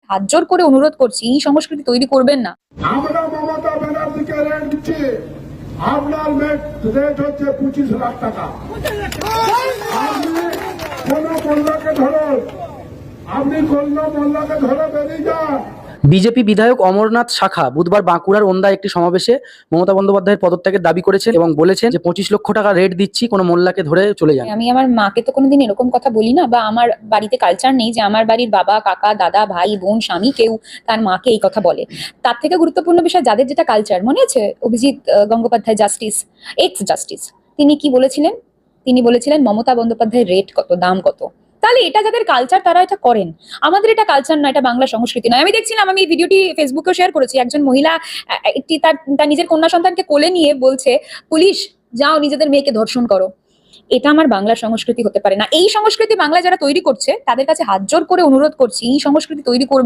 হাত জোর করে অনুরোধ করছি, এই সংস্কৃতি তৈরি করবেন না। আমরা মমতা ব্যানার্জিকে রেট দিচ্ছি, আপনার রেট হচ্ছে 25 লাখ টাকা। আপনি কোন মোল্লাকে ধরুন, আপনি কোন মোল্লাকে ধরে বেরিয়ে যান। বিজেপি বিধায়ক অমরনাথ শাখা বুধবার বাঁকুড়ার ওন্দায় একটি সমাবেশে মমতা বন্দ্যোপাধ্যায়ের পদত্যাগের দাবি করেছেন এবং বলেছেন যে 25 লক্ষ টাকা রেট দিচ্ছি, কোনো মোল্লাকে ধরে চলে যান। আমি আমার মাকে তো কোনোদিন এরকম কথা বলি না, বা আমার বাড়িতে কালচার নেই যে আমার বাড়ির বাবা, কাকা, দাদা, ভাই, বোন, স্বামী কেউ তার মাকে এই কথা বলে। তার থেকে গুরুত্বপূর্ণ বিষয়, যাদের যেটা কালচার, মনে আছে Abhijit Gangopadhyay, justice, x justice, তিনি কি বলেছিলেন? তিনি বলেছিলেন মমতা বন্দ্যোপাধ্যায়ের রেট কত, দাম কত। তাহলে এটা যাদের কালচার তারা এটা করেন, আমাদের এটা কালচার না, এটা বাংলা সংস্কৃতি নয়। আমি দেখছিলাম, আমি এই ভিডিওটি ফেসবুকেও শেয়ার করেছি, একজন মহিলা একটি তার নিজের কন্যা সন্তানকে কোলে নিয়ে বলছে, পুলিশ যাও নিজেদের মেয়েকে ধর্ষণ করো। এটা আমার বাংলা সংস্কৃতি হতে পারে না। এই সংস্কৃতি বাংলায় যারা তৈরি করছে তাদের কাছে হাত জোর করে অনুরোধ করছি, এই সংস্কৃতি তৈরি করবে।